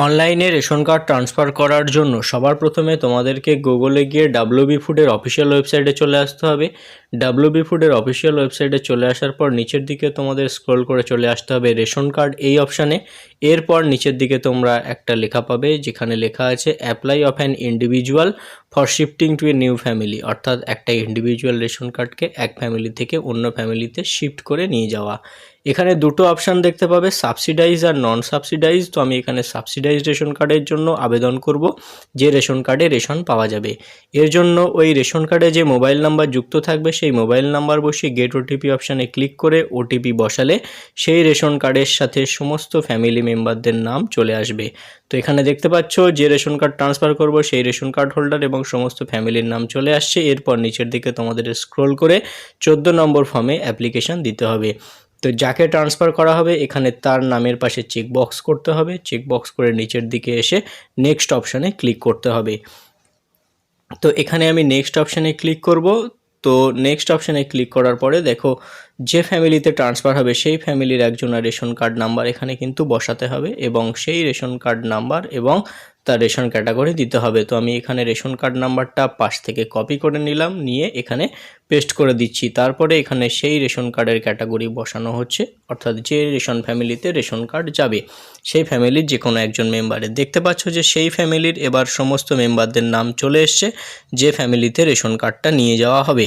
অনলাইনে ration card transfer করার জন্য সবার প্রথমে তোমাদেরকে গুগলে গিয়ে ডাব্লিউবি ফুডের অফিসিয়াল ওয়েবসাইটে চলে আসতে হবে। ডাব্লিউবি ফুডের অফিসিয়াল ওয়েবসাইটে চলে আসার পর নিচের দিকে তোমাদের স্ক্রল করে চলে আসতে হবে রেশন কার্ড এই অপশানে। এরপর নিচের দিকে তোমরা একটা লেখা পাবে যেখানে লেখা আছে apply of an individual for shifting to a new family, অর্থাৎ একটা ইন্ডিভিজুয়াল রেশন কার্ডকে এক ফ্যামিলি থেকে অন্য ফ্যামিলিতে শিফট করে নিয়ে যাওয়া। এখানে দুটো অপশান দেখতে পাবে, সাবসিডাইজ আর নন সাবসিডাইজ। তো আমি এখানে সাবসিডাইজ রেশন কার্ডের জন্য আবেদন করব, যে রেশন কার্ডে রেশন পাওয়া যাবে। এর জন্য ওই রেশন কার্ডে যে মোবাইল নাম্বার যুক্ত থাকবে সেই মোবাইল নাম্বার বসিয়ে গেট ওটিপি অপশানে ক্লিক করে ওটিপি বসালে সেই রেশন কার্ডের সাথে সমস্ত ফ্যামিলি মেম্বারদের নাম চলে আসবে। তো এখানে দেখতে পাচ্ছ যে রেশন কার্ড ট্রান্সফার করব সেই রেশন কার্ড হোল্ডার এবং সমস্ত ফ্যামিলির নাম চলে আসছে। এরপর নিচের দিকে তোমাদের স্ক্রল করে 14 নম্বর ফর্মে অ্যাপ্লিকেশান দিতে হবে। তো যাকে ট্রান্সফার করা হবে এখানে তার নামের পাশে চেকবক্স করতে হবে, চেকবক্স করে নিচের দিকে এসে নেক্সট অপশানে ক্লিক করতে হবে। তো এখানে আমি নেক্সট অপশানে ক্লিক করব। তো নেক্সট অপশানে ক্লিক করার পরে দেখো যে ফ্যামিলিতে ট্রান্সফার হবে সেই ফ্যামিলির একজনের রেশন কার্ড নাম্বার এখানে কিন্তু বসাতে হবে এবং সেই রেশন কার্ড নাম্বার এবং তার রেশন ক্যাটাগরি দিতে হবে। তো আমি এখানে রেশন কার্ড নাম্বারটা পাশ থেকে কপি করে নিলাম, নিয়ে এখানে পেস্ট করে দিচ্ছি। তারপরে এখানে সেই রেশন কার্ডের ক্যাটাগরি বসানো হচ্ছে, অর্থাৎ যে রেশন ফ্যামিলিতে রেশন কার্ড যাবে সেই ফ্যামিলির যে কোনো একজন মেম্বারের। দেখতে পাচ্ছ যে সেই ফ্যামিলির এবার সমস্ত মেম্বারদের নাম চলে এসছে যে ফ্যামিলিতে রেশন কার্ডটা নিয়ে যাওয়া হবে।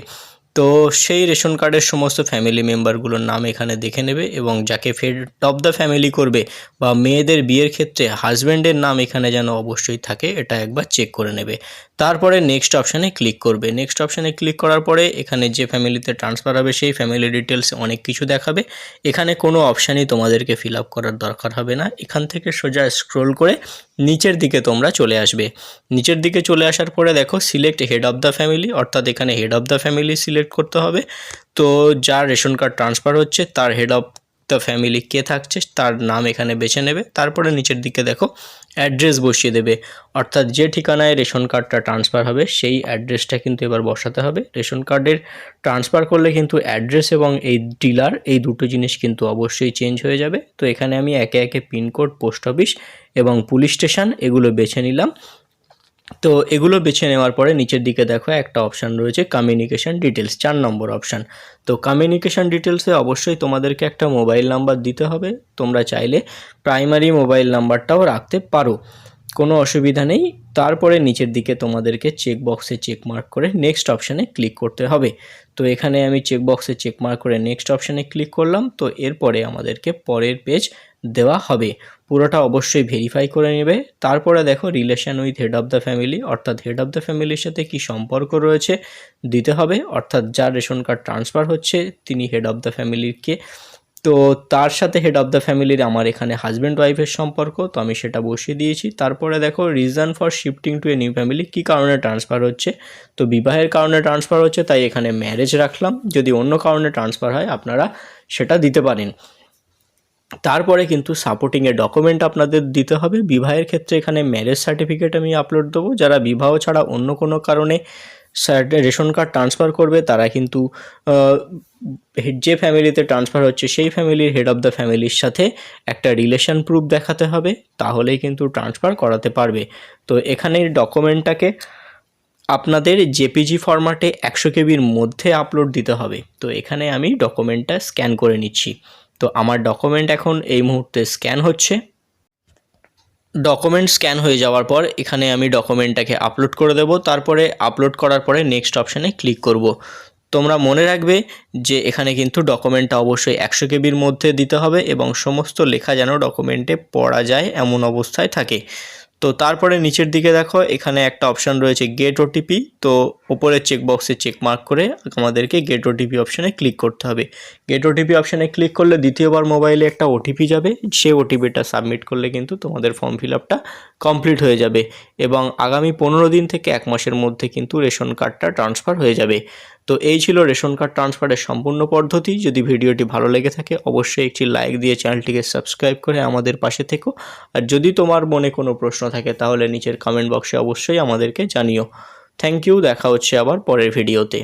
তো সেই রেশন কার্ডের সমস্ত ফ্যামিলি মেম্বারগুলোর নাম এখানে দেখে নেবে এবং যাকে হেড অফ দ্য ফ্যামিলি করবে বা মেয়েদের বিয়ের ক্ষেত্রে হাজব্যান্ডের নাম এখানে যেন অবশ্যই থাকে এটা একবার চেক করে নেবে। তারপরে নেক্সট অপশানে ক্লিক করবে। নেক্সট অপশানে ক্লিক করার পরে এখানে যে ফ্যামিলিতে ট্রান্সফার হবে সেই ফ্যামিলি ডিটেলস অনেক কিছু দেখাবে। এখানে কোনো অপশানই তোমাদেরকে ফিল আপ করার দরকার হবে না। এখান থেকে সোজা স্ক্রোল করে নিচের দিকে তোমরা চলে আসবে। নিচের দিকে চলে আসার পরে দেখো select head of the family, অর্থাৎ এখানে head of the family select করতে হবে। তো যার রেশন কার্ড ট্রান্সফার হচ্ছে তার হেড অফ দ্য ফ্যামিলি কে থাকছে তার নাম এখানে বেছে নেবে। তারপরে নিচের দিকে দেখো অ্যাড্রেস বসিয়ে দেবে, অর্থাৎ যে ঠিকানায় রেশন কার্ডটা ট্রান্সফার হবে সেই অ্যাড্রেসটা কিন্তু এবার বসাতে হবে। রেশন কার্ডের ট্রান্সফার করলে কিন্তু অ্যাড্রেস এবং এই ডিলার এই দুটো জিনিস কিন্তু অবশ্যই চেঞ্জ হয়ে যাবে। তো এখানে আমি একে একে পিনকোড, পোস্ট অফিস এবং পুলিশ স্টেশন এগুলো বেছে নিলাম। তো এগুলো বেছে নেওয়ার পরে নিচের দিকে দেখো একটা অপশান রয়েছে কমিউনিকেশান ডিটেলস, 4 নম্বর অপশান। তো কমিউনিকেশান ডিটেলসে অবশ্যই তোমাদেরকে একটা মোবাইল নাম্বার দিতে হবে। তোমরা চাইলে প্রাইমারি মোবাইল নাম্বারটাও রাখতে পারো, কোনো অসুবিধা নেই। তারপরে নিচের দিকে তোমাদেরকে চেকবক্সে চেকমার্ক করে নেক্সট অপশানে ক্লিক করতে হবে। তো এখানে আমি চেকবক্সে চেকমার্ক করে নেক্সট অপশানে ক্লিক করলাম। তো এরপরে আমাদেরকে পরের পেজ দেওয়া হবে, পুরোটা অবশ্যই ভেরিফাই করে নেবে। তারপরে দেখো relation with head of the family, অর্থাৎ হেড অফ দ্য ফ্যামিলির সাথে কি সম্পর্ক রয়েছে দিতে হবে, অর্থাৎ যার রেশন কার্ড ট্রান্সফার হচ্ছে তিনি হেড অফ দ্য ফ্যামিলির কে। তো তার সাথে হেড অফ দ্য ফ্যামিলির আমার এখানে হাজব্যান্ড ওয়াইফের সম্পর্ক, তো আমি সেটা বসিয়ে দিয়েছি। তারপরে দেখো reason for shifting to a new family, কী কারণে ট্রান্সফার হচ্ছে। তো বিবাহের কারণে ট্রান্সফার হচ্ছে তাই এখানে ম্যারেজ রাখলাম, যদি অন্য কারণে ট্রান্সফার হয় আপনারা সেটা দিতে পারেন। তারপরে কিন্তু সাপোর্টিংয়ে ডকুমেন্ট আপনাদের দিতে হবে। বিবাহের ক্ষেত্রে এখানে ম্যারেজ সার্টিফিকেট আমি আপলোড দেবো। যারা বিবাহ ছাড়া অন্য কোনো কারণে রেশন কার্ড ট্রান্সফার করবে তারা কিন্তু যে ফ্যামিলিতে ট্রান্সফার হচ্ছে সেই ফ্যামিলির হেড অফ দ্য ফ্যামিলির সাথে একটা রিলেশন প্রুফ দেখাতে হবে, তাহলেই কিন্তু ট্রান্সফার করাতে পারবে। তো এখানে ডকুমেন্টটাকে আপনাদের জেপিজি ফরম্যাটে 100 কেবির মধ্যে আপলোড দিতে হবে। তো এখানে আমি ডকুমেন্টটা স্ক্যান করে নিচ্ছি। তো আমার ডকুমেন্ট এখন এই মুহূর্তে স্ক্যান হচ্ছে। ডকুমেন্ট স্ক্যান হয়ে যাওয়ার পর এখানে আমি ডকুমেন্টটাকে আপলোড করে দেব। তারপরে আপলোড করার পরে নেক্সট অপশানে ক্লিক করব। তোমরা মনে রাখবে যে এখানে কিন্তু ডকুমেন্টটা অবশ্যই 100 কেবির মধ্যে দিতে হবে এবং সমস্ত লেখা যেন ডকুমেন্টে পড়া যায় এমন অবস্থায় থাকে। তো তারপরে নিচের দিকে দেখো এখানে একটা অপশান রয়েছে গেট ওটিপি। তো ওপরের চেকবক্সে চেকমার্ক করে আমাদেরকে গেট ওটিপি অপশানে ক্লিক করতে হবে। গেট ওটিপি অপশানে ক্লিক করলে দ্বিতীয়বার মোবাইলে একটা ওটিপি যাবে, সেই ওটিপিটা সাবমিট করলে কিন্তু তোমাদের ফর্ম ফিল আপটা কমপ্লিট হয়ে যাবে এবং আগামী 15 দিন থেকে 1 মাসের মধ্যে কিন্তু রেশন কার্ডটা ট্রান্সফার হয়ে যাবে। তো এই ছিল রেশন কার্ড ট্রান্সফারের সম্পূর্ণ পদ্ধতি। যদি ভিডিওটি ভালো লেগে থাকে অবশ্যই একটি লাইক দিয়ে চ্যানেলটিকে সাবস্ক্রাইব করে আমাদের পাশে থেকো। আর যদি তোমার মনে কোনো প্রশ্ন থাকে তাহলে নিচের কমেন্ট বক্সে অবশ্যই আমাদেরকে জানিও। থ্যাংক ইউ, দেখা হচ্ছে আবার পরের ভিডিওতে।